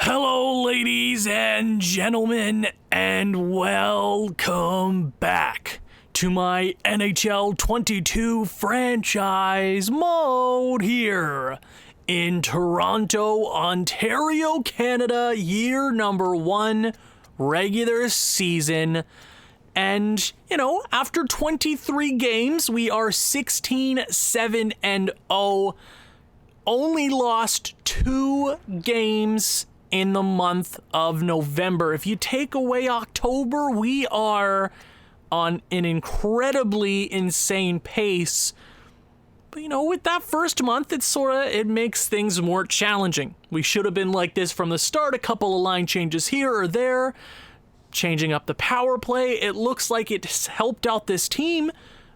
Hello, ladies and gentlemen, and welcome back to my NHL 22 franchise mode here in Toronto, Ontario, Canada, year number 1, regular season. And, after 23 games, we are 16-7-0. Only lost 2 games in the month of November. If you take away October, we are on an incredibly insane pace. But with that first month, it makes things more challenging. We should have been like this from the start. A couple of line changes here or there, changing up the power play. It looks like it's helped out this team.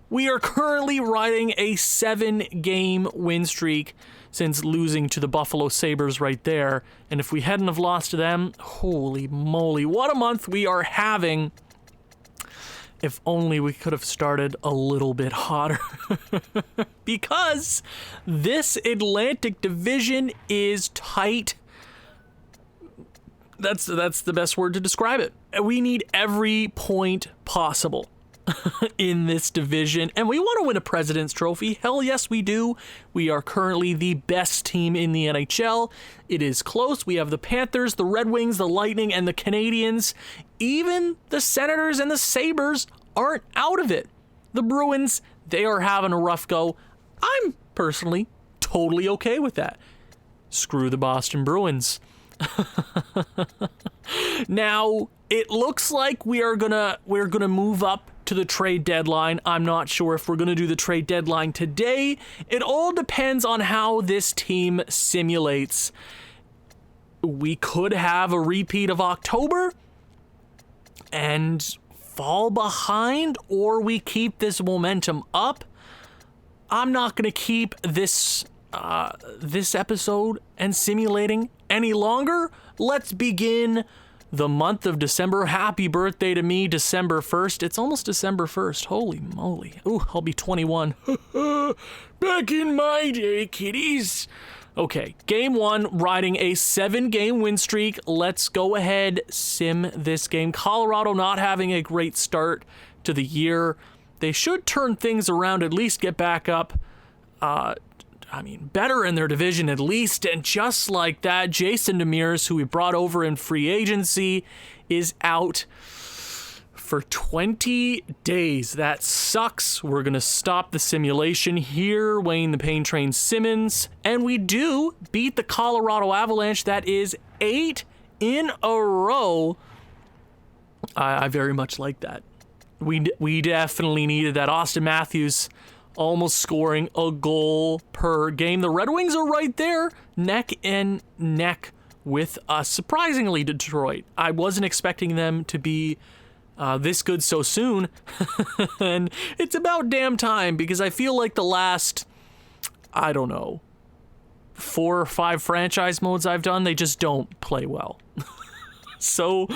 We are currently riding a 7-game win streak since losing to the Buffalo Sabres right there. And if we hadn't have lost to them, holy moly, what a month we are having. If only we could have started a little bit hotter. Because this Atlantic Division is tight. That's the best word to describe it. We need every point possible in this division, and we want to win a President's Trophy. Hell yes, we do. We are currently the best team in the NHL. It is close. We have the Panthers, the Red Wings, the Lightning, and the Canadiens. Even the Senators and the Sabres aren't out of it. The Bruins, they are having a rough go. I'm personally totally okay with that. Screw the Boston Bruins. Now, it looks like we're gonna move up to the trade deadline. I'm not sure if we're gonna do the trade deadline today. It all depends on how this team simulates. We could have a repeat of October and fall behind, or we keep this momentum up. I'm not gonna keep this episode and simulating any longer. Let's begin the month of December. Happy birthday to me, December 1st. It's almost December 1st. Holy moly. Ooh, I'll be 21. Back in my day, kiddies. Okay, game 1, riding a 7-game win streak. Let's go ahead, sim this game. Colorado not having a great start to the year. They should turn things around, at least get back up. Better in their division at least. And just like that, Jason Demers, who we brought over in free agency, is out for 20 days. That sucks. We're going to stop the simulation here. Wayne the Pain Train Simmons. And we do beat the Colorado Avalanche. That is 8 in a row. I very much like that. We definitely needed that. Austin Matthews almost scoring a goal per game. The Red Wings are right there, neck and neck with us. Surprisingly, Detroit. I wasn't expecting them to be this good so soon. And it's about damn time, because I feel like the last, 4 or 5 franchise modes I've done, they just don't play well. So,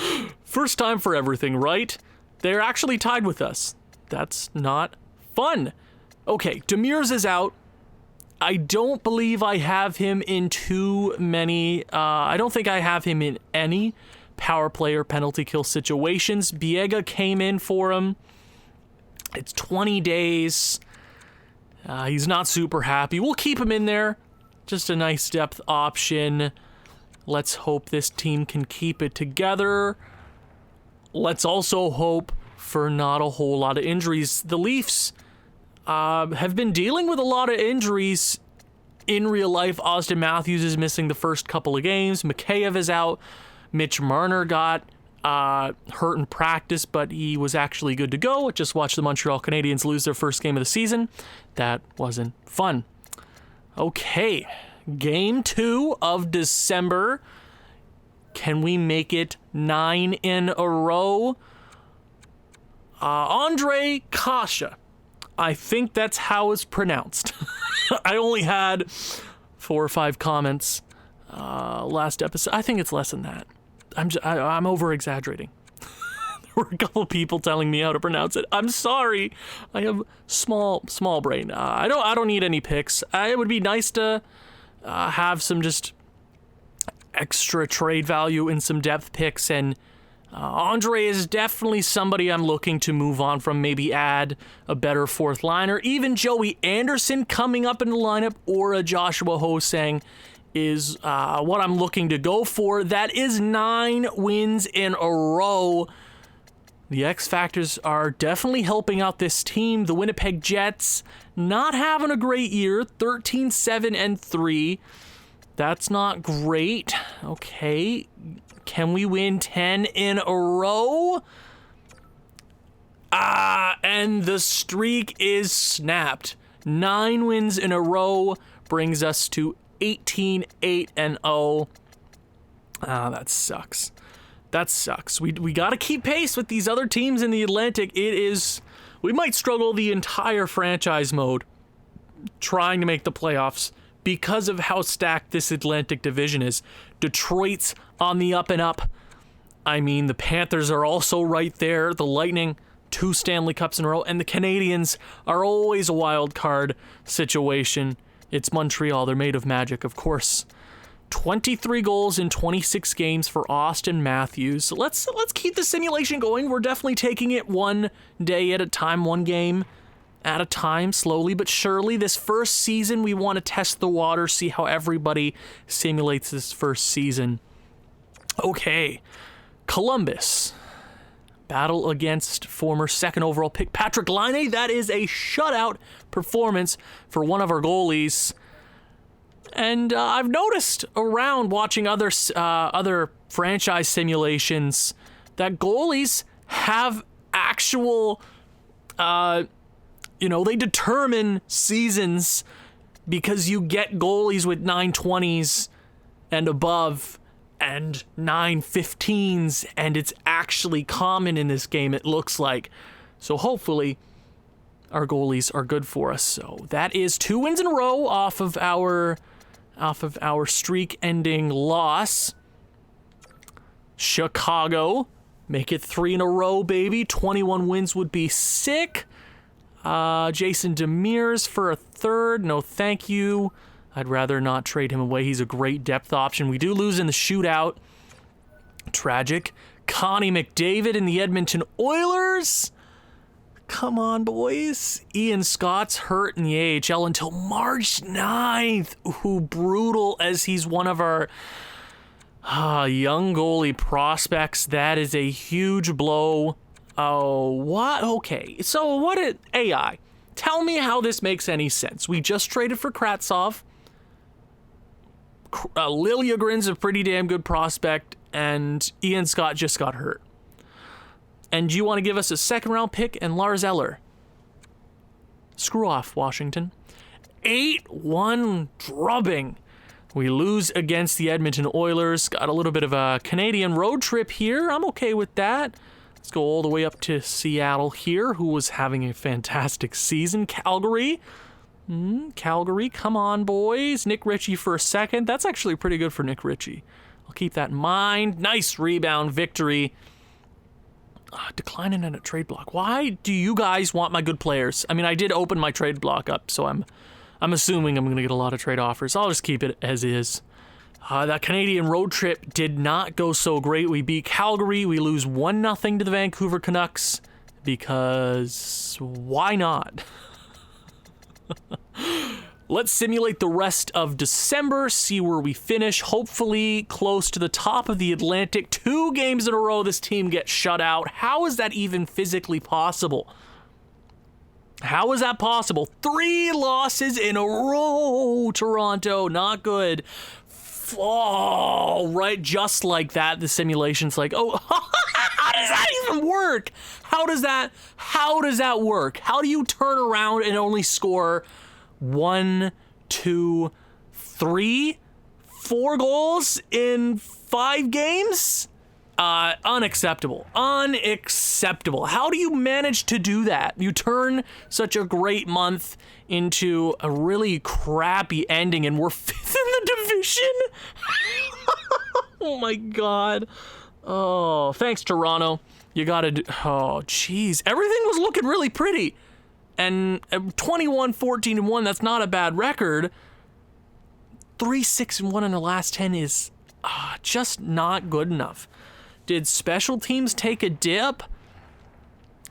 first time for everything, right? They're actually tied with us. That's not fun. Okay, Demers is out. I don't believe I have him in too many. I don't think I have him in any power play or penalty kill situations. Biega came in for him. It's 20 days. He's not super happy. We'll keep him in there. Just a nice depth option. Let's hope this team can keep it together. Let's also hope for not a whole lot of injuries. The Leafs have been dealing with a lot of injuries in real life. Austin Matthews is missing the first couple of games. Mikheyev is out. Mitch Marner got hurt in practice, but he was actually good to go. Just watched the Montreal Canadiens lose their first game of the season. That wasn't fun. Okay, game 2 of December. Can we make it 9 in a row? Andre Kasha. I think that's how it's pronounced. I only had 4 or 5 comments last episode. I think it's less than that. I'm over-exaggerating. There were a couple people telling me how to pronounce it. I'm sorry. I have small brain. I don't need any picks. It would be nice to have some just extra trade value in some depth picks, and Andre is definitely somebody I'm looking to move on from, maybe add a better fourth liner. Even Joey Anderson coming up in the lineup, or a Joshua Ho-Sang is what I'm looking to go for. That is 9 wins in a row. The X factors are definitely helping out this team. The Winnipeg Jets not having a great year, 13-7-3. That's not great. Okay. Can we win 10 in a row? And the streak is snapped. 9 wins in a row brings us to 18-8-0. That sucks. That sucks. We got to keep pace with these other teams in the Atlantic. We might struggle the entire franchise mode trying to make the playoffs because of how stacked this Atlantic division is. Detroit's on the up and up. I mean, the Panthers are also right there. The Lightning, 2 Stanley Cups in a row. And the Canadiens are always a wild card situation. It's Montreal. They're made of magic, of course. 23 goals in 26 games for Austin Matthews. Let's keep the simulation going. We're definitely taking it one day at a time, one game at a time, slowly but surely. This first season, we want to test the water, see how everybody simulates this first season. Okay, Columbus. Battle against former second overall pick Patrick Laine. That is a shutout performance for one of our goalies. And I've noticed around watching other franchise simulations that goalies have actual, they determine seasons because you get goalies with 920s and above and 915s, and it's actually common in this game, it looks like. So hopefully our goalies are good for us. So that is 2 wins in a row off of our streak-ending loss. Chicago, make it 3 in a row, baby. 21 wins would be sick. Jason Demers for a third. No, thank you. I'd rather not trade him away. He's a great depth option. We do lose in the shootout. Tragic. Connie McDavid in the Edmonton Oilers. Come on, boys. Ian Scott's hurt in the AHL until March 9th. Ooh, brutal, as he's one of our young goalie prospects. That is a huge blow. Oh, what? Okay, so what did AI? Tell me how this makes any sense. We just traded for Kratsov. Liljegren's a pretty damn good prospect, and Ian Scott just got hurt. And you want to give us a second-round pick and Lars Eller? Screw off, Washington. 8-1 drubbing. We lose against the Edmonton Oilers. Got a little bit of a Canadian road trip here. I'm okay with that. Let's go all the way up to Seattle here, who was having a fantastic season. Calgary. Calgary, come on, boys. Nick Ritchie for a second. That's actually pretty good for Nick Ritchie. I'll keep that in mind. Nice rebound victory. Declining in a trade block. Why do you guys want my good players? I mean, I did open my trade block up, so I'm assuming I'm going to get a lot of trade offers. I'll just keep it as is. That Canadian road trip did not go so great. We beat Calgary. We lose 1-0 to the Vancouver Canucks because why not? Let's simulate the rest of December, see where we finish. Hopefully close to the top of the Atlantic. 2 games in a row this team gets shut out. How is that even physically possible? How is that possible? 3 losses in a row, Toronto. Not good. Oh, right, just like that, the simulation's like, oh, how does that even work? How does that work? How do you turn around and only score 1, 2, 3, 4 goals in 5 games? Unacceptable. Unacceptable. How do you manage to do that? You turn such a great month into a really crappy ending, and we're 5th in the division? Oh my god. Oh, thanks, Toronto. You gotta do... Oh, jeez. Everything was looking really pretty. And 21-14-1, that's not a bad record. 3-6-1 in the last 10 is just not good enough. Did special teams take a dip?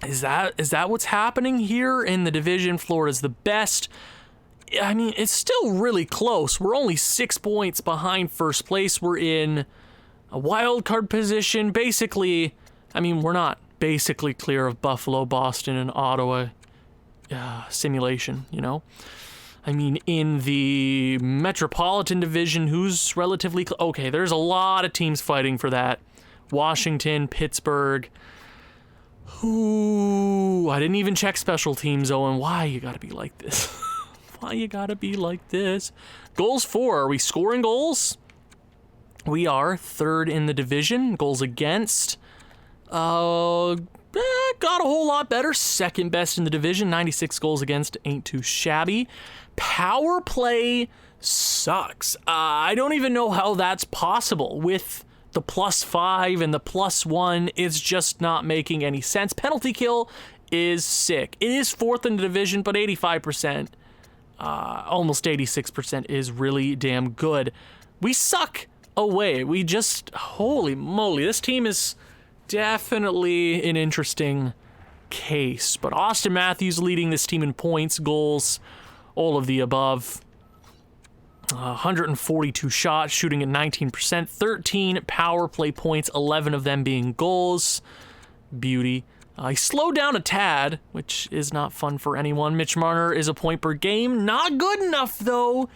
Is that what's happening here in the division? Florida's the best. I mean, it's still really close. We're only 6 points behind first place. We're in a wild card position. Basically, I mean, we're not basically clear of Buffalo, Boston, and Ottawa simulation, you know? I mean, in the Metropolitan Division, who's relatively... okay, there's a lot of teams fighting for that. Washington, Pittsburgh. Ooh, I didn't even check special teams, Owen. Why you gotta be like this? Why you gotta be like this? Goals for. Are we scoring goals? We are 3rd in the division. Goals against. Got a whole lot better. 2nd best in the division. 96 goals against. Ain't too shabby. Power play sucks. I don't even know how that's possible with the +5 and the +1. It's just not making any sense. Penalty kill is sick. It is 4th in the division, but 85%, almost 86% is really damn good. We suck away. We just, holy moly, this team is definitely an interesting case. But Austin Matthews leading this team in points, goals, all of the above. 142 shots, shooting at 19%, 13 power play points, 11 of them being goals. Beauty. He slowed down a tad, which is not fun for anyone. Mitch Marner is a point per game. Not good enough, though.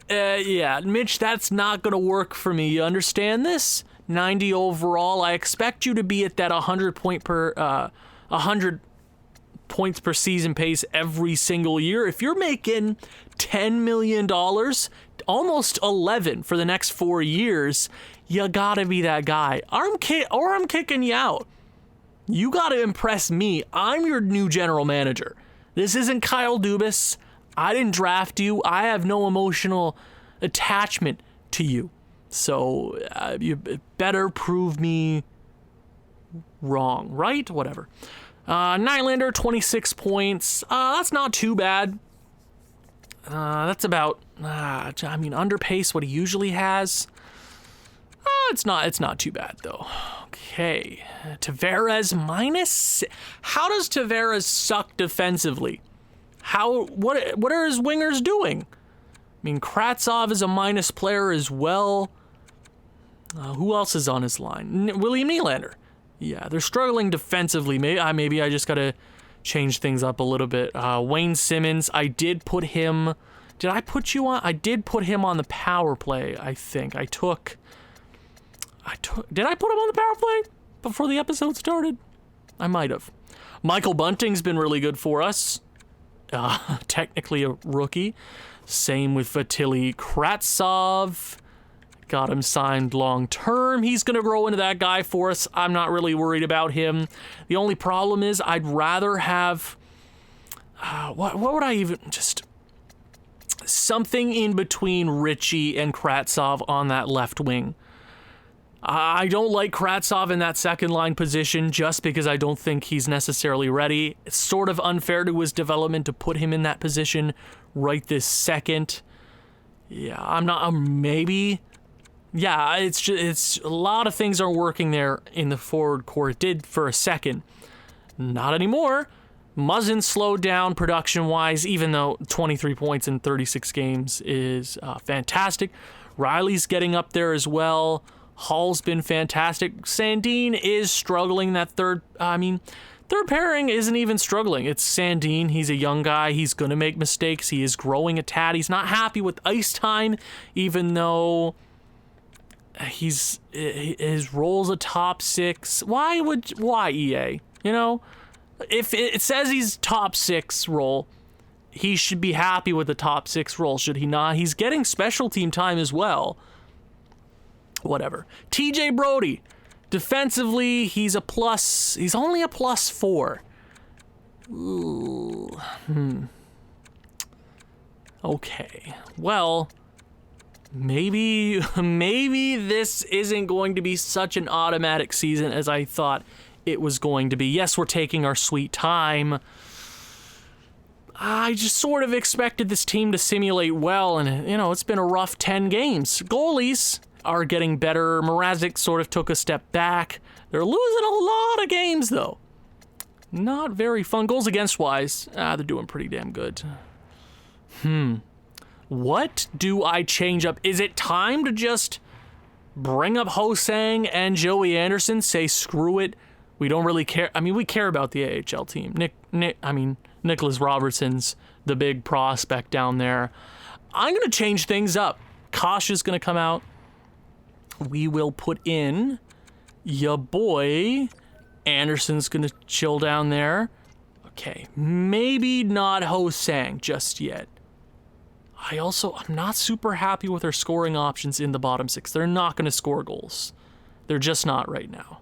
Yeah, Mitch, that's not going to work for me. You understand this? 90 overall. I expect you to be at that 100 points per season pace every single year. If you're making $10 million, almost 11 for the next 4 years, you gotta be that guy. I'm kicking you out. You gotta impress me. I'm your new general manager. This isn't Kyle Dubas. I didn't draft you. I have no emotional attachment to you. So you better prove me wrong, right? Whatever. Nylander, 26 points. That's not too bad. That's about, I mean, under pace what he usually has. It's not too bad, though. Okay. Tavares minus. How does Tavares suck defensively? What are his wingers doing? I mean, Kravtsov is a minus player as well. Who else is on his line? William Nylander. Yeah, they're struggling defensively. Maybe I just gotta change things up a little bit. Wayne Simmons, I did put him... Did I put you on? I did put him on the power play, I think. Did I put him on the power play before the episode started? I might have. Michael Bunting's been really good for us. Technically a rookie. Same with Vasily Kravtsov. Got him signed long term. He's going to grow into that guy for us. I'm not really worried about him. The only problem is I'd rather have... what would I even... Just... something in between Richie and Kravtsov on that left wing. I don't like Kravtsov in that second line position just because I don't think he's necessarily ready. It's sort of unfair to his development to put him in that position right this second. Yeah, I'm not... maybe... Yeah, it's a lot of things aren't working there in the forward core. It did for a second. Not anymore. Muzzin slowed down production-wise, even though 23 points in 36 games is fantastic. Riley's getting up there as well. Hall's been fantastic. Sandin is struggling. That third pairing isn't even struggling. It's Sandin. He's a young guy. He's going to make mistakes. He is growing a tad. He's not happy with ice time, even though... his role's a top 6. Why EA? You know, if it says he's top 6 role, he should be happy with the top 6 role, should he not? He's getting special team time as well. Whatever. TJ Brody, defensively, he's only a +4. Ooh. Okay. Well, maybe this isn't going to be such an automatic season as I thought it was going to be. Yes, we're taking our sweet time. I just sort of expected this team to simulate well, and, you know, it's been a rough 10 games. Goalies, are getting better. Mrazek sort of took a step back. They're losing a lot of games, though. Not very fun. Goals against wise, they're doing pretty damn good. What do I change up? Is it time to just bring up Ho-Sang and Joey Anderson? Say screw it. We don't really care. I mean, we care about the AHL team. Nicholas Robertson's the big prospect down there. I'm going to change things up. Kasha's going to come out. We will put in ya boy. Anderson's going to chill down there. Okay, maybe not Ho-Sang just yet. I'm not super happy with our scoring options in the bottom six. They're not going to score goals. They're just not right now.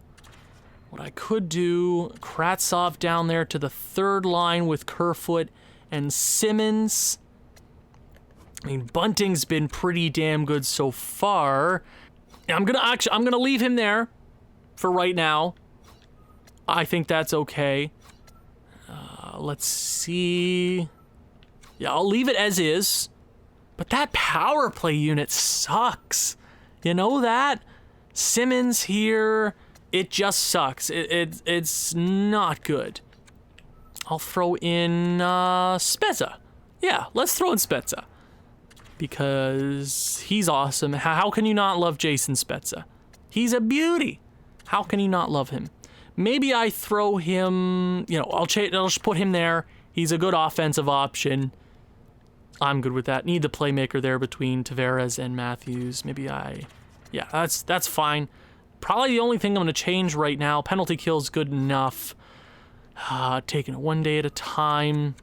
What I could do, Kratsov down there to the third line with Kerfoot and Simmons. I mean, Bunting's been pretty damn good so far. I'm gonna leave him there for right now. I think that's okay. Let's see. Yeah, I'll leave it as is. But that power play unit sucks. You know that? Simmons here, it just sucks. It's not good. I'll throw in Spezza. Yeah, let's throw in Spezza. Because he's awesome. How can you not love Jason Spezza? He's a beauty. How can you not love him? Maybe I throw him, I'll just put him there. He's a good offensive option. I'm good with that. Need the playmaker there between Tavares and Matthews. That's fine. Probably the only thing I'm going to change right now. Penalty kill's good enough. Taking it one day at a time.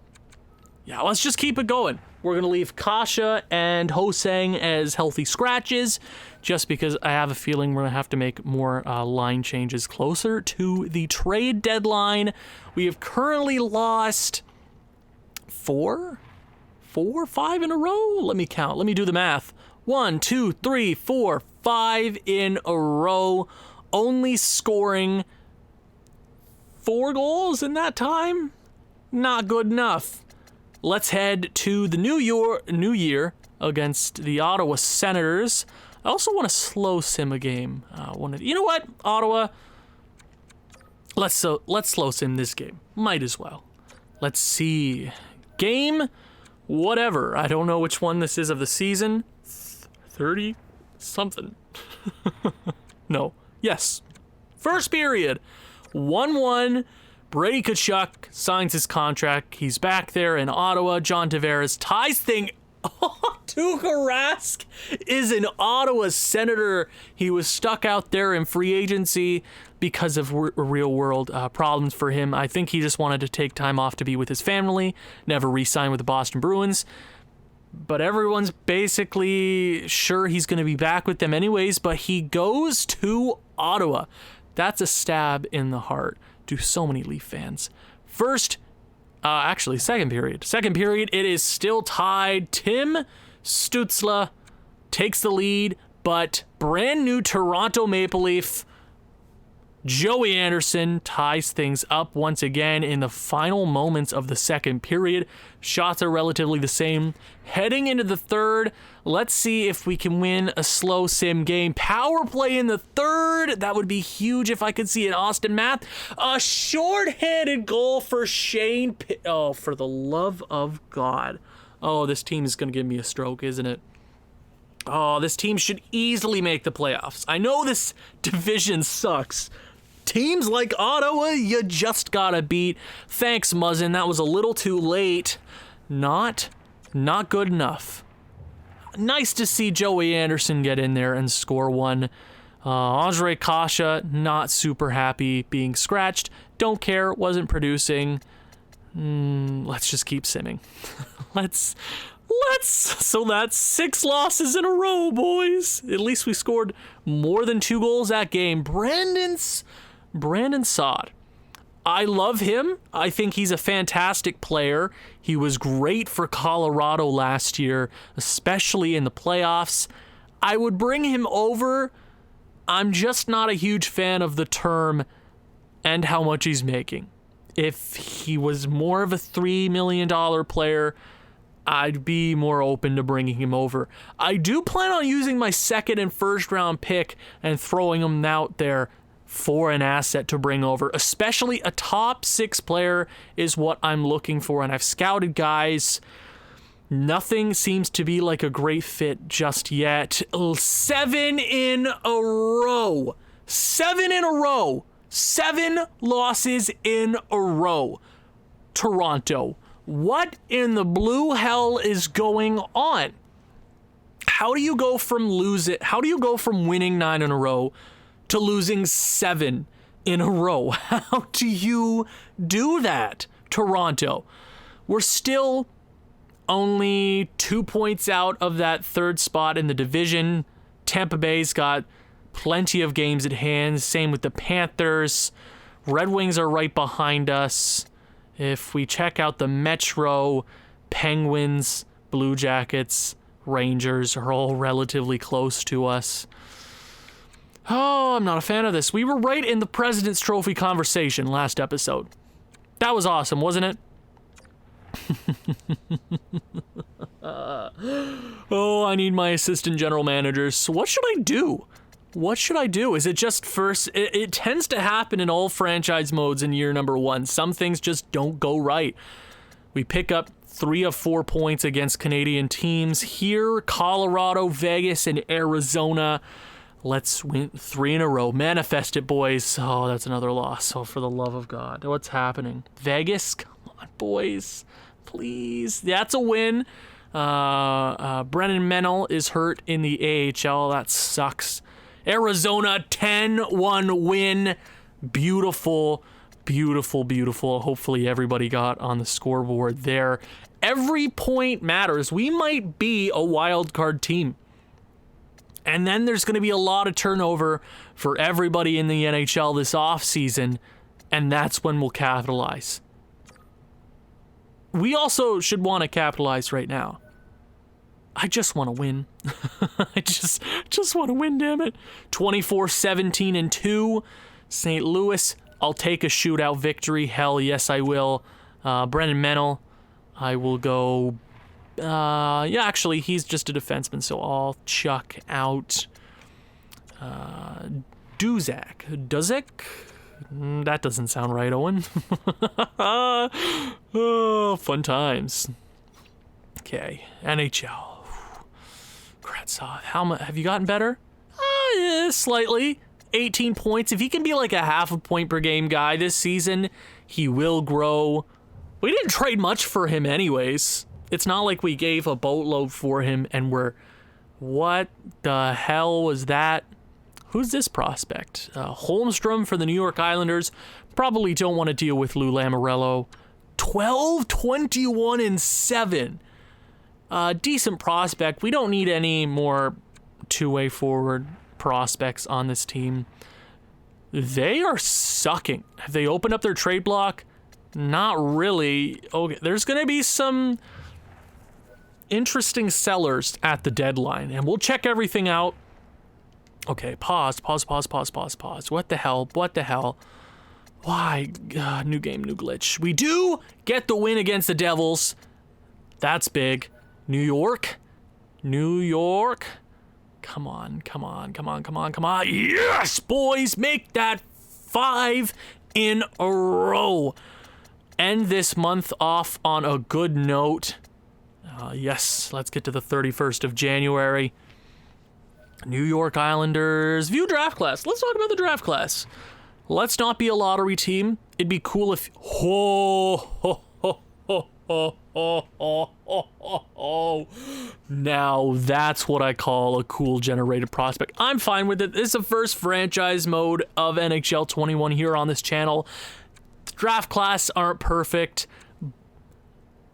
Yeah, let's just keep it going. We're going to leave Kasha and Ho-Sang as healthy scratches, just because I have a feeling we're going to have to make more line changes closer to the trade deadline. We have currently lost 4, 5 in a row? Let me count. Let me do the math. 1, 2, 3, 4, 5 in a row. Only scoring 4 goals in that time? Not good enough. Let's head to the new year against the Ottawa Senators. I also want to slow sim a game. You know what, Ottawa? Let's slow sim this game. Might as well. Let's see. Game, whatever. I don't know which one this is of the season. 30 something. No. Yes. First period. 1-1. Brady Tkachuk signs his contract. He's back there in Ottawa. John Tavares ties thing. Tuukka Rask is an Ottawa Senator. He was stuck out there in free agency because of real-world problems for him. I think he just wanted to take time off to be with his family, never re-sign with the Boston Bruins. But everyone's basically sure he's going to be back with them anyways, but he goes to Ottawa. That's a stab in the heart to so many Leaf fans. Second period. It is still tied. Tim Stützle takes the lead, but brand new Toronto Maple Leaf Joey Anderson ties things up once again in the final moments of the second period. Shots are relatively the same. Heading into the third, let's see if we can win a slow sim game. Power play in the third. That would be huge if I could see an Austin Math. A shorthanded goal for Shane Oh, for the love of God. Oh, this team is going to give me a stroke, isn't it? Oh, this team should easily make the playoffs. I know this division sucks. Teams like Ottawa, you just gotta beat. Thanks, Muzzin. That was a little too late. Not good enough. Nice to see Joey Anderson get in there and score one. Andre Kasha, not super happy being scratched. Don't care, wasn't producing. Let's just keep simming. So that's 6 losses in a row, boys. At least we scored more than 2 goals that game. Brandon Saad. I love him. I think he's a fantastic player. He was great for Colorado last year, especially in the playoffs. I would bring him over. I'm just not a huge fan of the term and how much he's making. If he was more of a $3 million player, I'd be more open to bringing him over. I do plan on using my second and first round pick and throwing them out there for an asset to bring over, especially a top 6 player is what I'm looking for. And I've scouted guys. Nothing seems to be like a great fit just yet. 7 in a row. 7 in a row. 7 losses in a row. Toronto. What in the blue hell is going on? How do you go from winning 9 in a row to losing 7 in a row? How do you do that, Toronto? We're still only 2 points out of that 3rd spot in the division. Tampa Bay's got plenty of games at hand. Same with the Panthers. Red Wings are right behind us. If we check out the Metro, Penguins, Blue Jackets, Rangers are all relatively close to us. Oh, I'm not a fan of this. We were right in the President's Trophy conversation last episode. That was awesome, wasn't it? Oh, I need my assistant general managers. So what should I do? What should I do? Is it just first? It tends to happen in all franchise modes in year number 1. Some things just don't go right. We pick up 3 of 4 points against Canadian teams. Here, Colorado, Vegas, and Arizona. Let's win 3 in a row. Manifest it, boys. Oh, that's another loss. Oh, for the love of God. What's happening? Vegas? Come on, boys. Please. That's a win. Brennan Mennel is hurt in the AHL. That sucks. Arizona, 10-1 win. Beautiful, beautiful, beautiful. Hopefully everybody got on the scoreboard there. Every point matters. We might be a wild card team. And then there's going to be a lot of turnover for everybody in the NHL this offseason, and that's when we'll capitalize. We also should want to capitalize right now. I just want to win. I just want to win, damn it. 24-17-2. St. Louis, I'll take a shootout victory. Hell yes, I will. Brennan Mennel, I will go... yeah, actually, he's just a defenseman, so I'll chuck out Duzek? That doesn't sound right, Owen. Oh, fun times. Okay, NHL. Kravtsov, have you gotten better? Yeah, slightly. 18 points. If he can be like a half a point per game guy this season, he will grow. We didn't trade much for him anyways. It's not like we gave a boatload for him and what the hell was that? Who's this prospect? Holmstrom for the New York Islanders. Probably don't want to deal with Lou Lamoriello. 12-21-7. Decent prospect. We don't need any more two-way forward prospects on this team. They are sucking. Have they opened up their trade block? Not really. Okay, there's going to be some interesting sellers at the deadline, and we'll check everything out. Okay, pause. What the hell? Why? New game, new glitch. We do get the win against the Devils. That's big. New York. Come on. Yes, boys, make that 5 in a row. End this month off on a good note. Yes, let's get to the 31st of January. New York Islanders. View draft class. Let's talk about the draft class. Let's not be a lottery team. It'd be cool if... Now that's what I call a cool generated prospect. I'm fine with it. This is the first franchise mode of NHL 21 here on this channel. The draft class aren't perfect.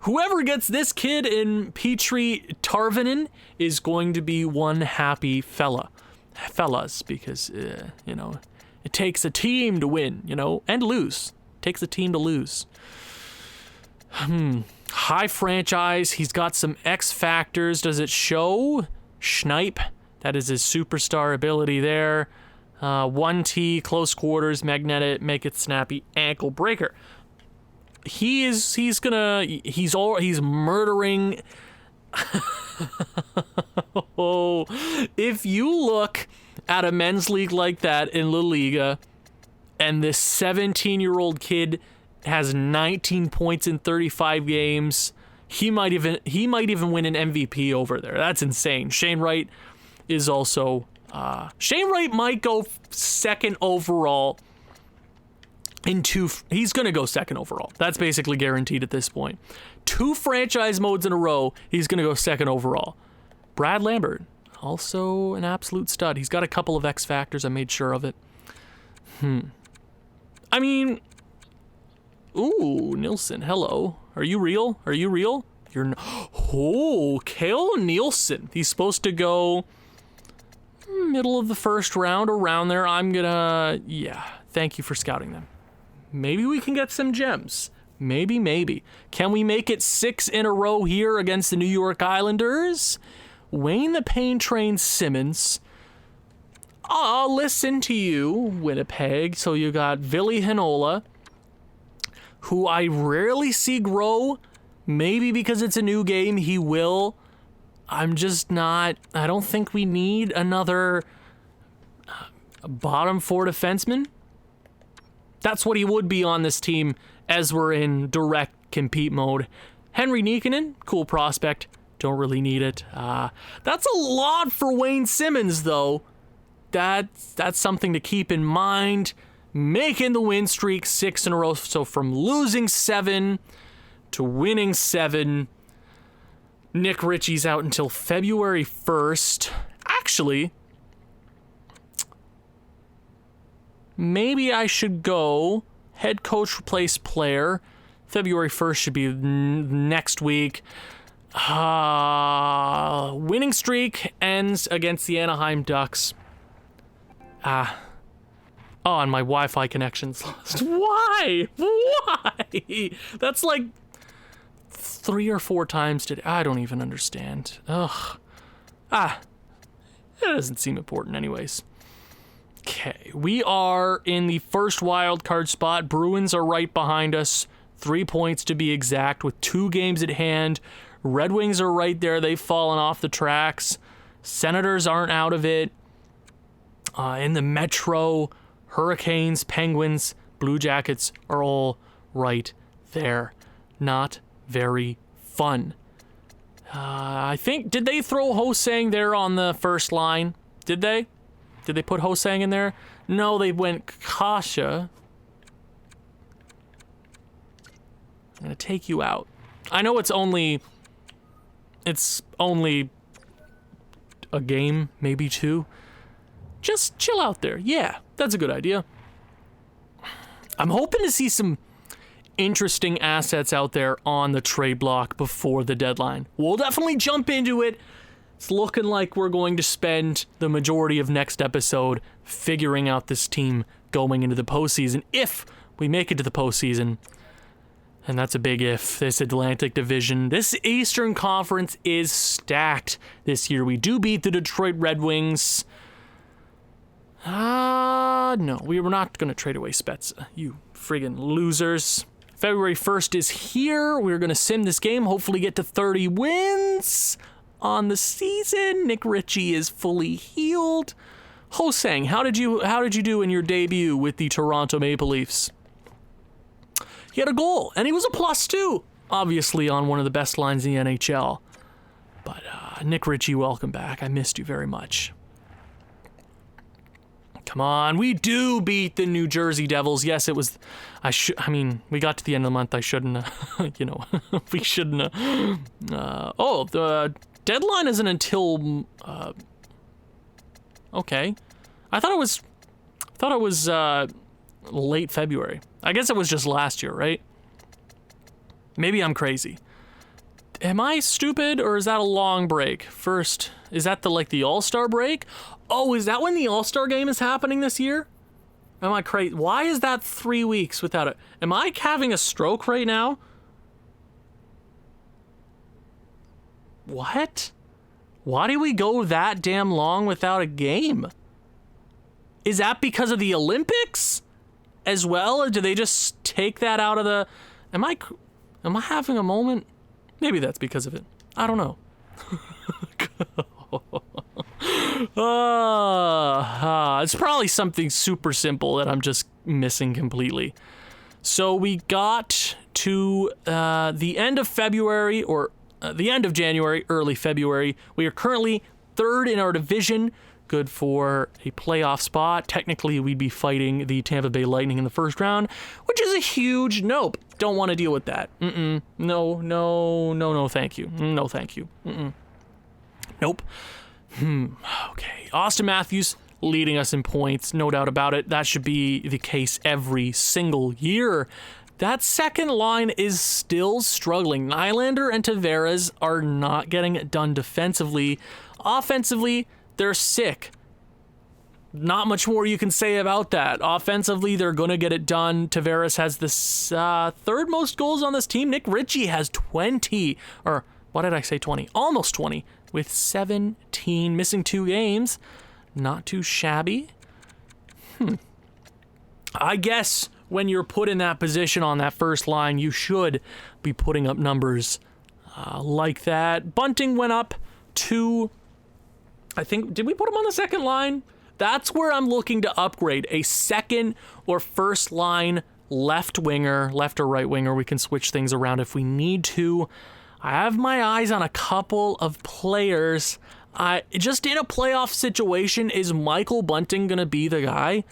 Whoever gets this kid in Petri Tarvinen is going to be one happy fellas, because, it takes a team to win, and lose. It takes a team to lose. High franchise. He's got some X factors. Does it show? Schneip. That is his superstar ability there. 1T, close quarters, magnetic, make it snappy, ankle breaker. he's murdering. Oh, if you look at a men's league like that in La Liga, and this 17-year-old kid has 19 points in 35 games, he might even win an MVP over there. That's insane. Shane Wright is also Shane Wright might go second overall he's going to go second overall. That's basically guaranteed at this point. 2 franchise modes in a row, he's going to go second overall. Brad Lambert, also an absolute stud. He's got a couple of X factors. I made sure of it. I mean, ooh, Nilsson, hello. Are you real? Are you real? Oh, Kale Nielsen. He's supposed to go middle of the first round, around there. Yeah, thank you for scouting them. Maybe we can get some gems. Maybe. Can we make it 6 in a row here against the New York Islanders? Wayne the Pain Train Simmons. I'll listen to you, Winnipeg. So you got Ville Heinola, who I rarely see grow. Maybe because it's a new game, he will. I'm just not. I don't think we need another bottom 4 defenseman. That's what he would be on this team as we're in direct compete mode. Henry Nikkanen, cool prospect. Don't really need it. That's a lot for Wayne Simmons, though. That's something to keep in mind. Making the win streak 6 in a row. So from losing 7 to winning 7, Nick Ritchie's out until February 1st. Actually, maybe I should go head coach replace player. February 1st should be next week. Winning streak ends against the Anaheim Ducks. Oh, and my Wi-Fi connection's lost. Why? That's like 3 or 4 times today. I don't even understand. Ugh. That doesn't seem important anyways. Okay, we are in the first wild card spot. Bruins are right behind us. 3 points to be exact, with 2 games at hand. Red Wings are right there. They've fallen off the tracks. Senators aren't out of it. In the Metro, Hurricanes, Penguins, Blue Jackets are all right there. Not very fun. I think, did they throw Ho-Sang there on the first line? Did they? Did they put Ho-Sang in there? No, they went Kasha. I'm going to take you out. I know it's only a game, maybe 2. Just chill out there. Yeah, that's a good idea. I'm hoping to see some interesting assets out there on the trade block before the deadline. We'll definitely jump into it. It's looking like we're going to spend the majority of next episode figuring out this team going into the postseason. If we make it to the postseason, and that's a big if, this Atlantic Division, this Eastern Conference is stacked this year. We do beat the Detroit Red Wings. No, we were not going to trade away Spezza, you friggin' losers. February 1st is here. We're going to sim this game, hopefully get to 30 wins on the season. Nick Ritchie is fully healed. Ho-Sang, how did you do in your debut with the Toronto Maple Leafs? He had a goal, and he was a +2, obviously on one of the best lines in the NHL. But Nick Ritchie, welcome back. I missed you very much. Come on, we do beat the New Jersey Devils. Yes, it was. We got to the end of the month. I shouldn't. We shouldn't. The deadline isn't until. Okay, I thought it was late February. I guess it was just last year, right? Maybe I'm crazy. Am I stupid, or is that a long break? First, is that the All-Star break? Oh, is that when the All-Star game is happening this year? Am I crazy? Why is that 3 weeks without it? Am I having a stroke right now? What? Why do we go that damn long without a game? Is that because of the Olympics as well? Or do they just take that out of Am I having a moment? Maybe that's because of it. I don't know. It's probably something super simple that I'm just missing completely. So we got to the end of February, or the end of January, early February. We are currently third in our division, good for a playoff spot. Technically, we'd be fighting the Tampa Bay Lightning in the first round, which is a huge nope. Don't want to deal with that. No, thank you. No, thank you. Nope. Okay. Austin Matthews leading us in points, no doubt about it. That should be the case every single year. That second line is still struggling. Nylander and Tavares are not getting it done defensively. Offensively, they're sick. Not much more you can say about that. Offensively, they're going to get it done. Tavares has the third most goals on this team. Nick Ritchie has 20. Or, what did I say, 20? Almost 20. With 17, missing 2 games. Not too shabby. I guess when you're put in that position on that first line, you should be putting up numbers like that. Bunting went up to, I think, did we put him on the second line? That's where I'm looking to upgrade. A second or first line left winger, left or right winger. We can switch things around if we need to. I have my eyes on a couple of players. Just in a playoff situation, is Michael Bunting going to be the guy?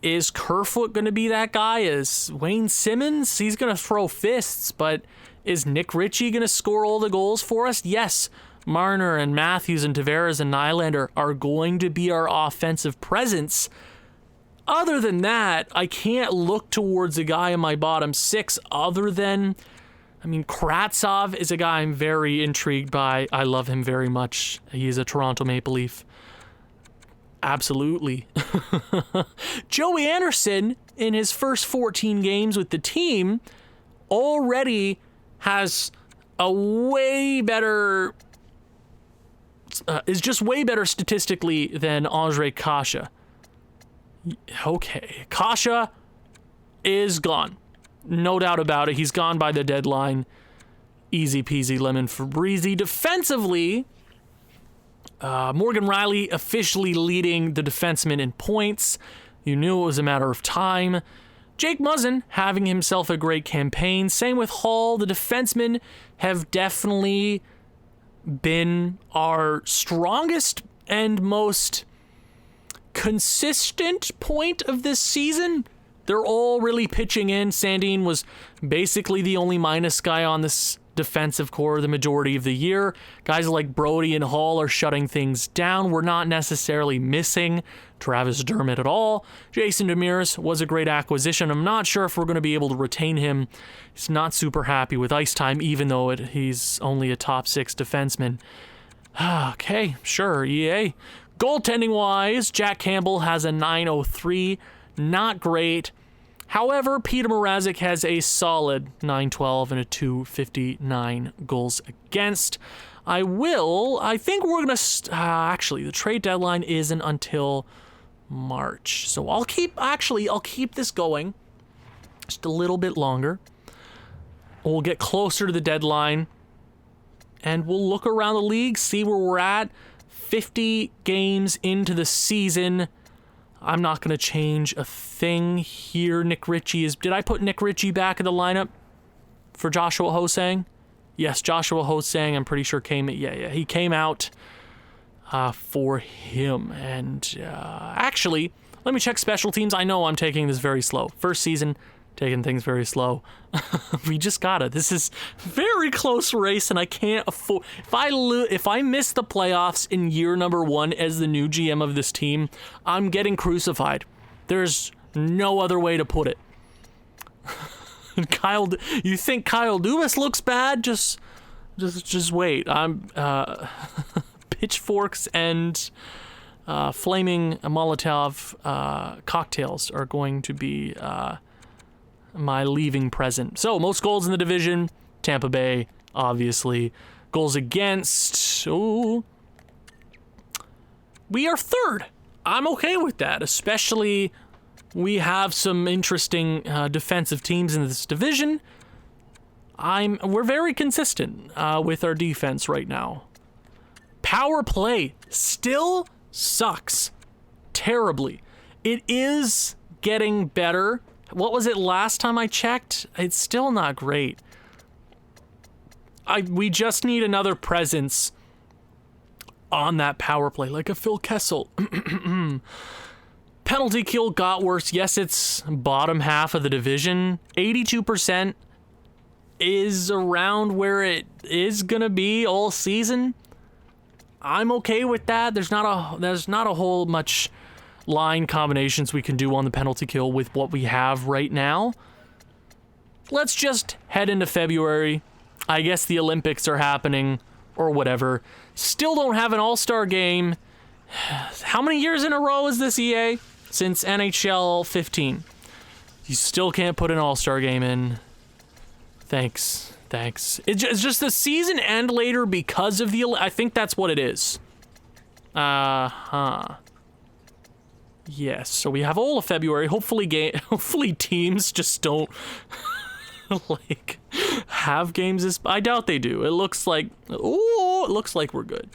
Is Kerfoot going to be that guy? Is Wayne Simmons? He's going to throw fists, but is Nick Ritchie going to score all the goals for us? Yes. Marner and Matthews and Tavares and Nylander are going to be our offensive presence. Other than that, I can't look towards a guy in my bottom 6 other than, Kravtsov is a guy I'm very intrigued by. I love him very much. He's a Toronto Maple Leaf. Absolutely. Joey Anderson, in his first 14 games with the team, already has a way better... is just way better statistically than Ondrej Kase. Okay, Kase is gone. No doubt about it. He's gone by the deadline. Easy peasy lemon Febreze. Defensively, Morgan Rielly officially leading the defensemen in points. You knew it was a matter of time. Jake Muzzin having himself a great campaign. Same with Hall. The defensemen have definitely been our strongest and most consistent point of this season. They're all really pitching in. Sandin was basically the only minus guy on this defensive core the majority of the year. Guys like Brody and Hall are shutting things down. We're not necessarily missing Travis Dermott at all. Jason Demers was a great acquisition. I'm not sure if we're going to be able to retain him. He's not super happy with ice time, even though he's only a top 6 defenseman. Okay, sure, EA. Goaltending-wise, Jack Campbell has a .903. Not great. However, Peter Mrazek has a solid .912 and a .259 goals against. I think we're going to... actually, the trade deadline isn't until March. So I'll keep this going just a little bit longer. We'll get closer to the deadline, and we'll look around the league, see where we're at. 50 games into the season. I'm not going to change a thing here. Nick Ritchie is... Did I put Nick Ritchie back in the lineup for Joshua Ho-Sang? Yes, Joshua Ho-Sang, I'm pretty sure came... Yeah, he came out for him. And actually, let me check special teams. I know I'm taking this very slow. First season, taking things very slow. We just gotta. This is very close race, and I can't afford... If I miss the playoffs in year number 1 as the new GM of this team, I'm getting crucified. There's no other way to put it. You think Kyle Dubas looks bad? Just wait. I'm pitchforks and flaming Molotov cocktails are going to be my leaving present. So, most goals in the division, Tampa Bay, obviously. Goals against, we are third. I'm okay with that, especially we have some interesting defensive teams in this division. We're very consistent with our defense right now. Power play still sucks terribly. It is getting better. What was it last time I checked? It's still not great. We just need another presence on that power play, like a Phil Kessel. Penalty kill got worse. Yes, it's bottom half of the division. 82% is around where it is gonna be all season. I'm okay with that. There's not a whole much line combinations we can do on the penalty kill with what we have right now. Let's just head into February. I guess the Olympics are happening or whatever. Still don't have an all-star game. How many years in a row is this, EA? Since NHL 15. You still can't put an all-star game in. Thanks. It's just the season end later because of the... I think that's what it is. Yes, so we have all of February. Hopefully teams just don't like have games. I doubt they do. It looks like we're good.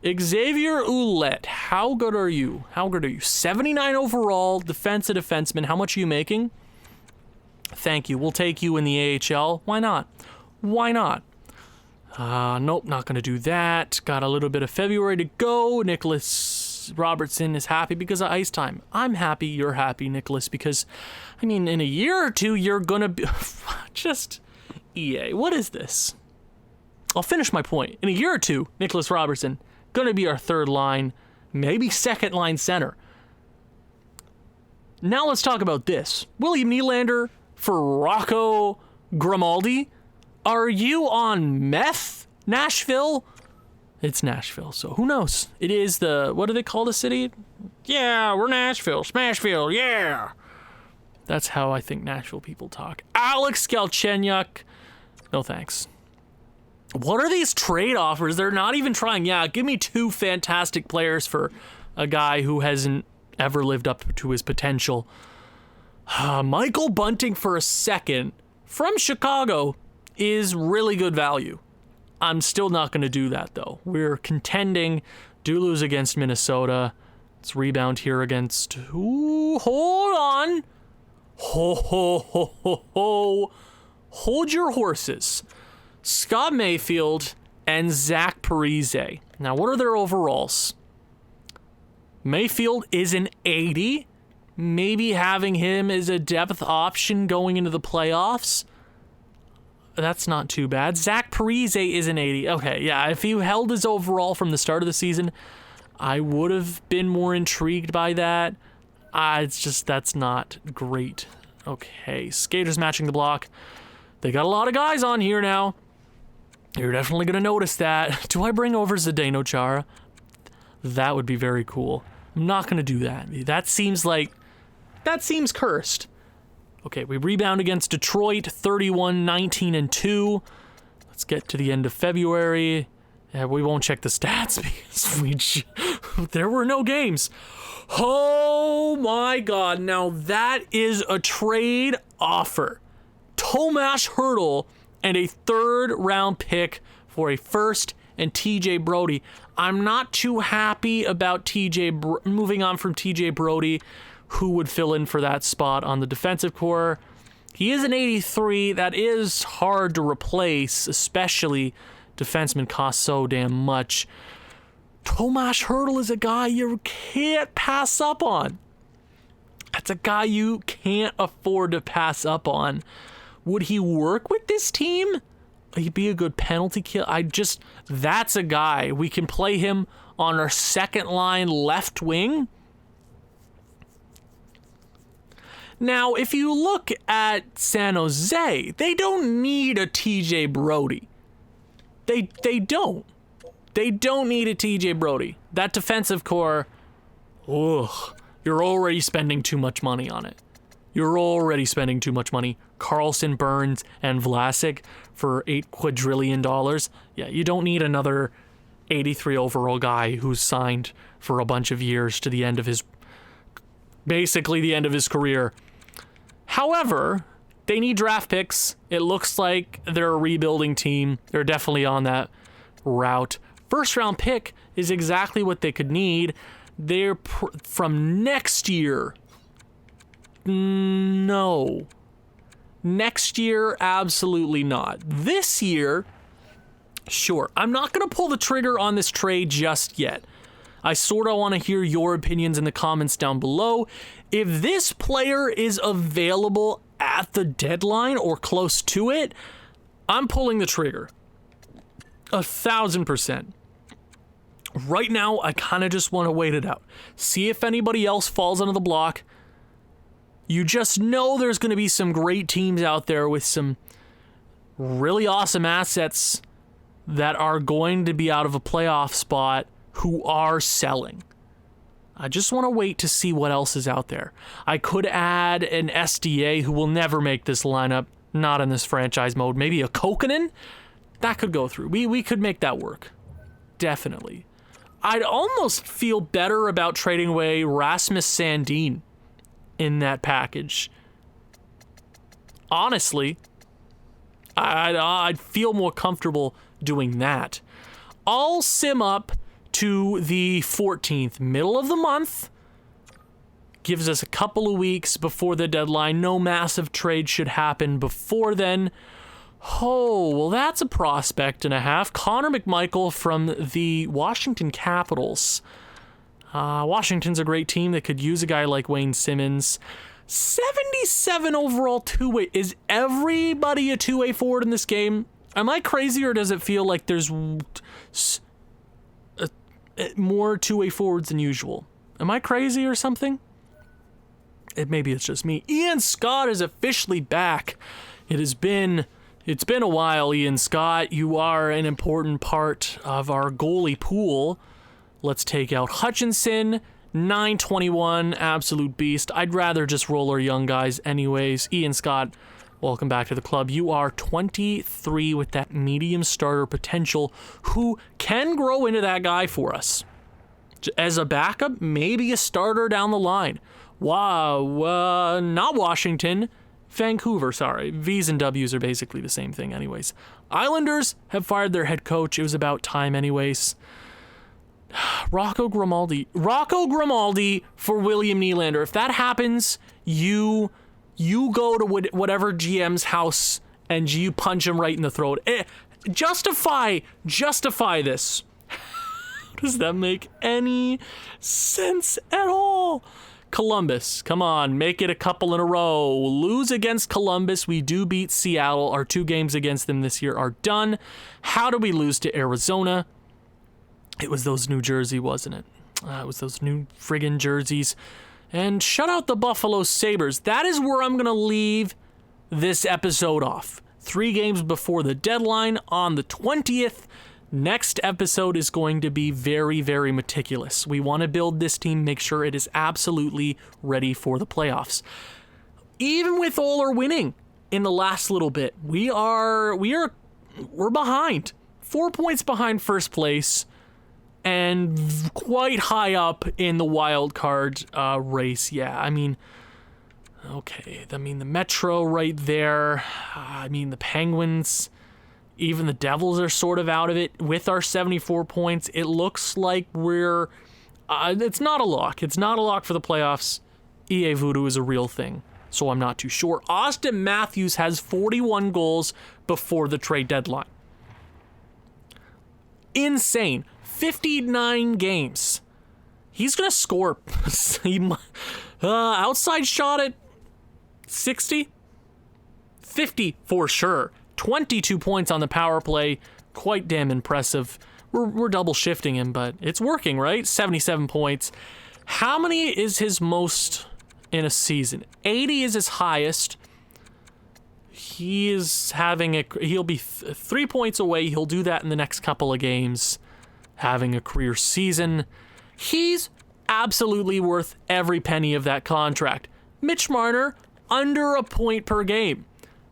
Xavier Ouellette, how good are you? 79 overall, defenseman. How much are you making? Thank you. We'll take you in the AHL. Why not? Nope, not going to do that. Got a little bit of February to go. Nicholas Robertson is happy because of ice time. I'm happy you're happy, Nicholas, because, I mean, in a year or two, you're going to be... just... EA, what is this? I'll finish my point. In a year or two, Nicholas Robertson, going to be our third line, maybe second line center. Now let's talk about this. William Nylander for Rocco Grimaldi. Are you on meth, Nashville? It's Nashville, so who knows? It is what do they call the city? Yeah, we're Nashville. Smashville, yeah. That's how I think Nashville people talk. Alex Galchenyuk. No thanks. What are these trade offers? They're not even trying. Yeah, give me 2 fantastic players for a guy who hasn't ever lived up to his potential. Michael Bunting for a second from Chicago is really good value. I'm still not going to do that, though. We're contending. Do lose against Minnesota. Let's rebound here against... Ooh, hold on. Hold your horses. Scott Mayfield and Zach Parise. Now, what are their overalls? Mayfield is an 80. Maybe having him as a depth option going into the playoffs. That's not too bad. Zach Parise is an 80. Okay, yeah, if he held his overall from the start of the season, I would have been more intrigued by that. It's just, that's not great. Okay, skaters matching the block. They got a lot of guys on here now. You're definitely going to notice that. Do I bring over Zdeno Chara? That would be very cool. I'm not going to do that. That seems cursed. Okay, we rebound against Detroit, 31-19-2. Let's get to the end of February. Yeah, we won't check the stats because there were no games. Oh my God, now that is a trade offer. Tomas Hertl and a 3rd round pick for a first and TJ Brody. I'm not too happy about moving on from TJ Brody, who would fill in for that spot on the defensive core. He is an 83. That is hard to replace, especially defensemen cost so damn much. Tomas Hertl is a guy you can't pass up on. That's a guy you can't afford to pass up on. Would he work with this team? He'd be a good penalty kill. That's a guy. We can play him on our second line left wing. Now, if you look at San Jose, they don't need a TJ Brody. They don't. They don't need a TJ Brody. That defensive core, you're already spending too much money on it. You're already spending too much money. Carlson, Burns, and Vlasic for $8 quadrillion. Yeah, you don't need another 83 overall guy who's signed for a bunch of years to the end of basically the end of his career. However, they need draft picks. It looks like they're a rebuilding team. They're definitely on that route. First round pick is exactly what they could need. They're from next year. No. Next year, absolutely not. This year, sure. I'm not going to pull the trigger on this trade just yet. I sort of want to hear your opinions in the comments down below. If this player is available at the deadline or close to it, I'm pulling the trigger. 1,000%. Right now, I kind of just want to wait it out. See if anybody else falls under the block. You just know there's going to be some great teams out there with some really awesome assets that are going to be out of a playoff spot who are selling. I just want to wait to see what else is out there. I could add an SDA who will never make this lineup, not in this franchise mode. Maybe a Kokkonen? That could go through. We could make that work. Definitely. I'd almost feel better about trading away Rasmus Sandin in that package. Honestly, I'd feel more comfortable doing that. I'll sim up to the 14th, middle of the month. Gives us a couple of weeks before the deadline. No massive trade should happen before then. Oh, well, that's a prospect and a half. Connor McMichael from the Washington Capitals. Washington's a great team that could use a guy like Wayne Simmons. 77 overall two-way. Is everybody a two-way forward in this game? Am I crazy, or does it feel like there's more two-way forwards than usual? Am I crazy or something? Maybe it's just me. Ian Scott is officially back. It's been a while, Ian Scott. You are an important part of our goalie pool. Let's take out Hutchinson, 921, absolute beast. I'd rather just roll our young guys anyways. Ian Scott, welcome back to the club. You are 23 with that medium starter potential who can grow into that guy for us. As a backup, maybe a starter down the line. Wow, not Washington. Vancouver, sorry. V's and W's are basically the same thing anyways. Islanders have fired their head coach. It was about time anyways. Rocco Grimaldi for William Nylander. If that happens, you go to whatever GM's house and you punch him right in the throat. Justify this. How does that make any sense at all? Columbus, come on, make it a couple in a row. Lose against Columbus. We do beat Seattle. Our 2 games against them this year are done. How do we lose to Arizona? It was those New Jersey, wasn't it? It was those new friggin' jerseys. And shut out the Buffalo Sabres. That is where I'm going to leave this episode off. 3 games before the deadline on the 20th. Next episode is going to be very, very meticulous. We want to build this team, make sure it is absolutely ready for the playoffs. Even with all our winning in the last little bit, we're behind. 4 points behind first place and quite high up in the wild card race. Yeah, I mean, okay. I mean, the Metro right there. I mean, the Penguins. Even the Devils are sort of out of it with our 74 points. It looks like we're... it's not a lock. It's not a lock for the playoffs. EA Voodoo is a real thing, so I'm not too sure. Austin Matthews has 41 goals before the trade deadline. Insane. 59 games. He's going to score. Outside shot at 60? 50 for sure. 22 points on the power play. Quite damn impressive. We're double shifting him, but it's working, right? 77 points. How many is his most in a season? 80 is his highest. He'll be 3 points away. He'll do that in the next couple of games. Having a career season. He's absolutely worth every penny of that contract. Mitch Marner, under a point per game.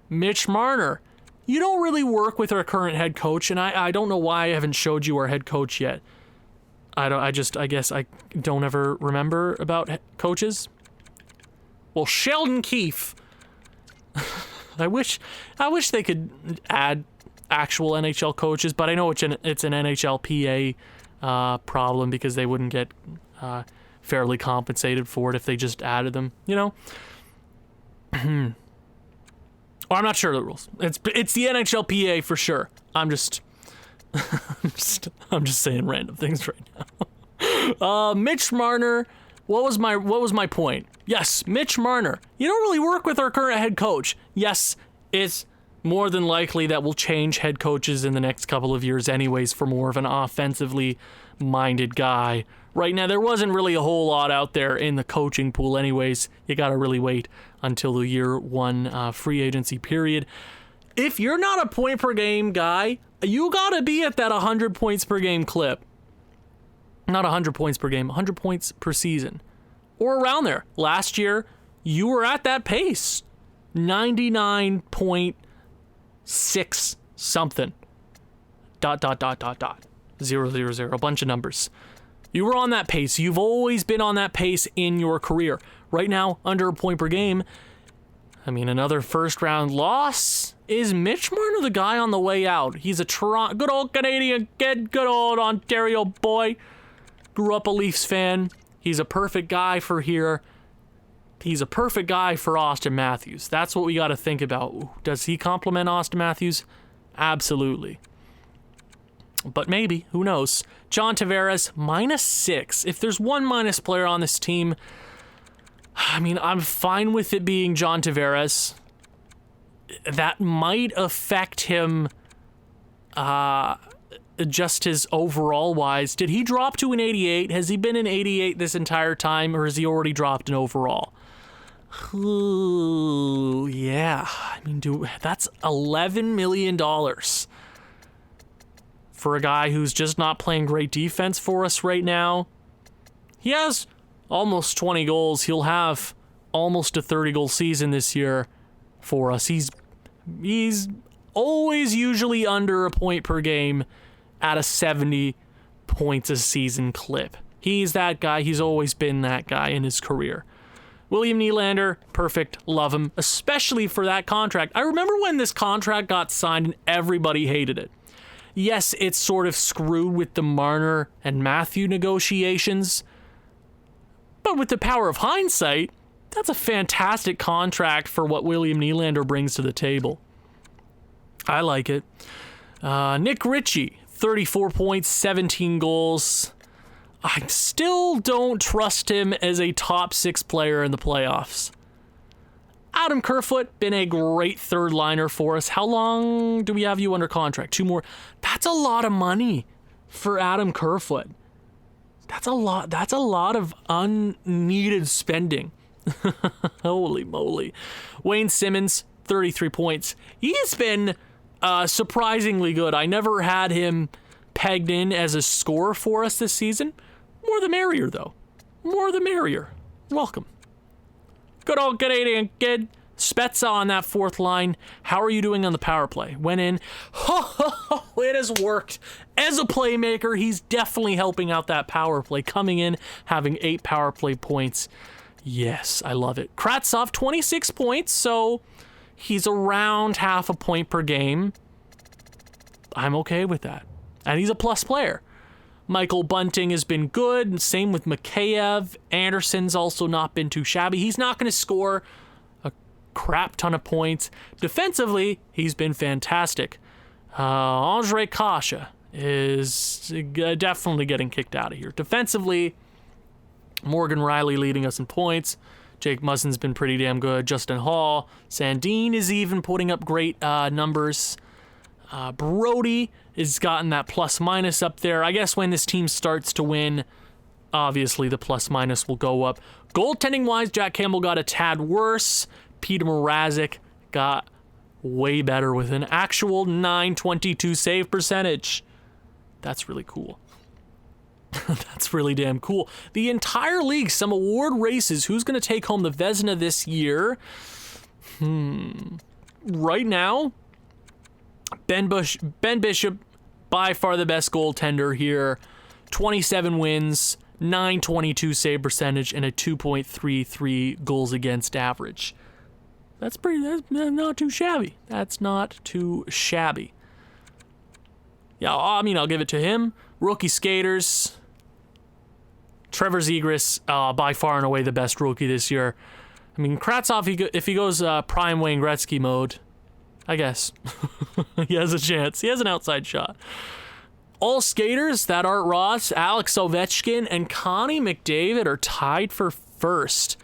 Mitch Marner, you don't really work with our current head coach, and I don't know why I haven't showed you our head coach yet. I guess I don't ever remember about coaches. Well, Sheldon Keefe. I wish they could add actual NHL coaches, but I know it's an NHLPA problem because they wouldn't get fairly compensated for it if they just added them, you know? Or I'm not sure of the rules. It's the NHLPA for sure. I'm just saying random things right now. Mitch Marner, what was my point? Yes, Mitch Marner. You don't really work with our current head coach. Yes, it's more than likely that we'll change head coaches in the next couple of years anyways for more of an offensively minded guy. Right now, there wasn't really a whole lot out there in the coaching pool anyways. You got to really wait until the year one free agency period. If you're not a point per game guy, you got to be at that 100 points per game clip. Not 100 points per game, 100 points per season. Or around there. Last year, you were at that pace. 99.6 something. ... 000, a bunch of numbers. You were on that pace. You've always been on that pace in your career. Right now, under a point per game, I mean, another first round loss. Is Mitch Marner the guy on the way out? He's a good old Canadian kid, good old Ontario boy. Grew up a Leafs fan. He's a perfect guy for here. He's a perfect guy for Austin Matthews. That's what we got to think about. Does he complement Austin Matthews? Absolutely. But maybe, who knows? John Tavares, -6. If there's one minus player on this team, I mean, I'm fine with it being John Tavares. That might affect him just his overall wise. Did he drop to an 88? Has he been an 88 this entire time, or has he already dropped an overall? Ooh, yeah. I mean, that's $11 million for a guy who's just not playing great defense for us right now. He has almost 20 goals. He'll have almost a 30-goal season this year for us. He's always usually under a point per game at a 70 points a season clip. He's that guy. He's always been that guy in his career. William Nylander, perfect. Love him, especially for that contract. I remember when this contract got signed and everybody hated it. Yes, it's sort of screwed with the Marner and Matthew negotiations, but with the power of hindsight, that's a fantastic contract for what William Nylander brings to the table. I like it. Nick Ritchie, 34 points, 17 goals. I still don't trust him as a top 6 player in the playoffs. Adam Kerfoot, been a great third liner for us. How long do we have you under contract? 2 more. That's a lot of money for Adam Kerfoot. That's a lot of unneeded spending. Holy moly. Wayne Simmons, 33 points. He's been surprisingly good. I never had him pegged in as a scorer for us this season. More the merrier, though. More the merrier. Welcome. Good old Canadian kid. Spezza on that fourth line. How are you doing on the power play? Went in. It has worked. As a playmaker, he's definitely helping out that power play. Coming in, having 8 power play points. Yes, I love it. Kravtsov, 26 points, so he's around half a point per game. I'm okay with that. And he's a plus player. Michael Bunting has been good. Same with Mikheyev. Anderson's also not been too shabby. He's not going to score a crap ton of points. Defensively, he's been fantastic. Ondrej Kase is definitely getting kicked out of here. Defensively, Morgan Rielly leading us in points. Jake Muzzin's been pretty damn good. Justin Hall. Sandin is even putting up great numbers. Brody has gotten that plus-minus up there. I guess when this team starts to win, obviously the plus-minus will go up. Goaltending-wise, Jack Campbell got a tad worse. Peter Mrazek got way better with an actual .922 save percentage. That's really cool. That's really damn cool. The entire league, some award races. Who's going to take home the Vezina this year? Right now, Ben Bishop, by far the best goaltender here. 27 wins, .922 save percentage, and a 2.33 goals against average. That's not too shabby. That's not too shabby. Yeah, I mean, I'll give it to him. Rookie skaters. Trevor Zegras, by far and away the best rookie this year. I mean, Kravtsov, if he goes prime Wayne Gretzky mode, I guess. He has a chance. He has an outside shot. All skaters, that Art Ross, Alex Ovechkin, and Connie McDavid are tied for first.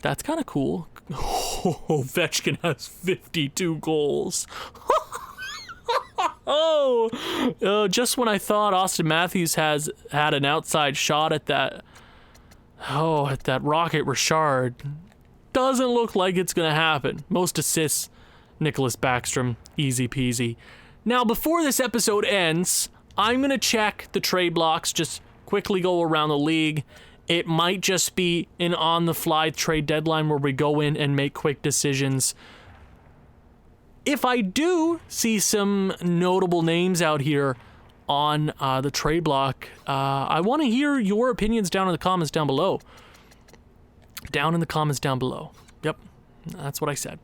That's kind of cool. Ovechkin has 52 goals. Just when I thought Austin Matthews had an outside shot at that Rocket Richard, doesn't look like it's going to happen. Most assists, Nicholas Backstrom, easy peasy. Now, before this episode ends, I'm going to check the trade blocks, just quickly go around the league. It might just be an on-the-fly trade deadline where we go in and make quick decisions. If I do see some notable names out here on the trade block, I want to hear your opinions down in the comments down below. Down in the comments down below. Yep, that's what I said.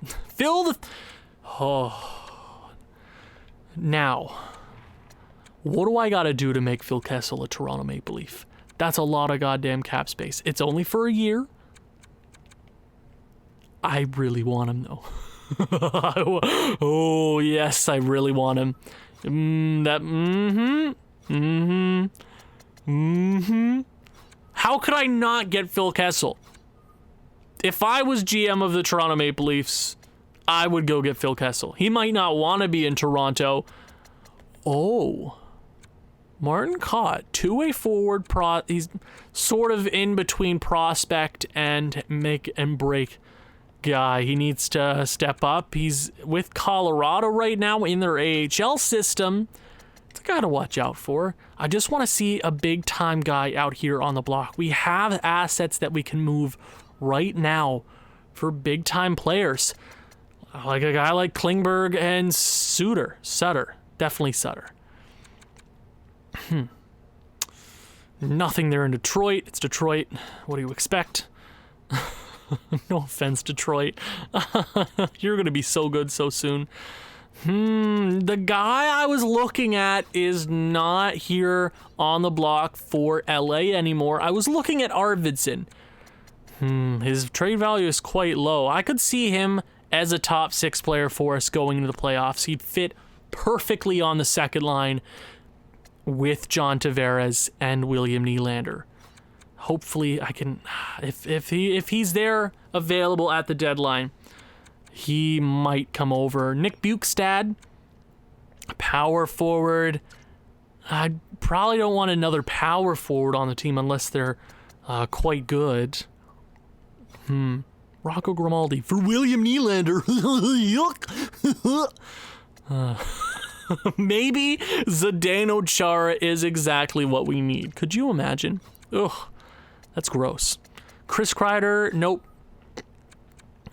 Now, what do I got to do to make Phil Kessel a Toronto Maple Leaf? That's a lot of goddamn cap space. It's only for a year. I really want him, though. Oh, yes, I really want him. How could I not get Phil Kessel? If I was GM of the Toronto Maple Leafs, I would go get Phil Kessel. He might not want to be in Toronto. Oh, Martin Cott, two-way forward. He's sort of in between prospect and make and break guy. He needs to step up. He's with Colorado right now in their AHL system. It's a guy to watch out for. I just want to see a big-time guy out here on the block. We have assets that we can move right now for big-time players. Like a guy like Klingberg and Sutter. Definitely Sutter. Nothing there in Detroit. It's Detroit. What do you expect? No offense, Detroit. You're going to be so good so soon. The guy I was looking at is not here on the block for LA anymore. I was looking at Arvidsson. His trade value is quite low. I could see him as a top 6 player for us going into the playoffs. He'd fit perfectly on the second line with John Tavares and William Nylander. Hopefully I can, if he's there available at the deadline, he might come over. Nick Bukestad, power forward. I probably don't want another power forward on the team unless they're quite good. Rocco Grimaldi for William Nylander. Yuck. Maybe Zdeno Chara is exactly what we need. Could you imagine? Ugh, that's gross. Chris Kreider, nope.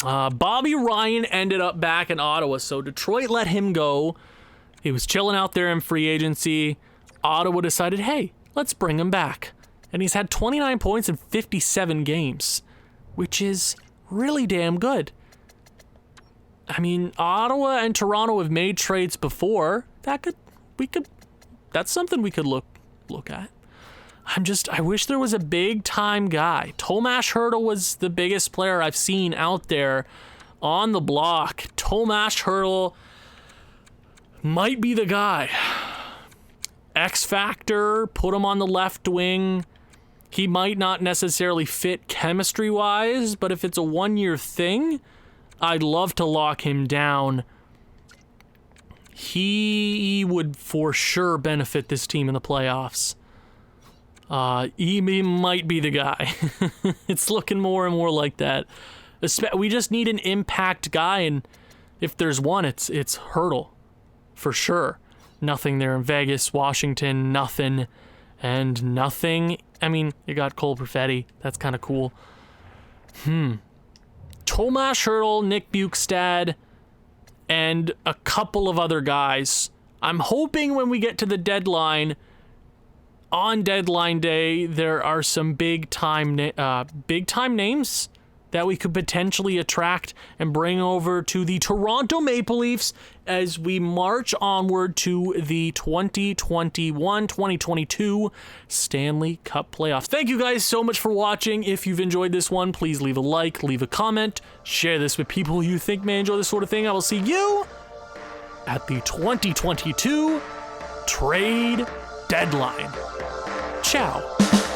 Bobby Ryan ended up back in Ottawa, so Detroit let him go. He was chilling out there in free agency. Ottawa decided, hey, let's bring him back. And he's had 29 points in 57 games, which is really damn good. I mean, Ottawa and Toronto have made trades before. That's something we could look at. I wish there was a big time guy. Tomas Hertl was the biggest player I've seen out there on the block. Tomas Hertl might be the guy. X Factor, put him on the left wing. He might not necessarily fit chemistry-wise, but if it's a one-year thing, I'd love to lock him down. He would for sure benefit this team in the playoffs. He might be the guy. It's looking more and more like that. We just need an impact guy, and if there's one, it's Hertl, for sure. Nothing there in Vegas, Washington, nothing, and nothing. I mean, you got Cole Perfetti. That's kind of cool. Tomas Hertl, Nick Bukestad, and a couple of other guys. I'm hoping when we get to the deadline, on deadline day, there are some big time names. that we could potentially attract and bring over to the Toronto Maple Leafs as we march onward to the 2021-2022 Stanley Cup playoffs. Thank you guys so much for watching. If you've enjoyed this one, please leave a like, leave a comment, share this with people you think may enjoy this sort of thing. I will see you at the 2022 trade deadline. Ciao.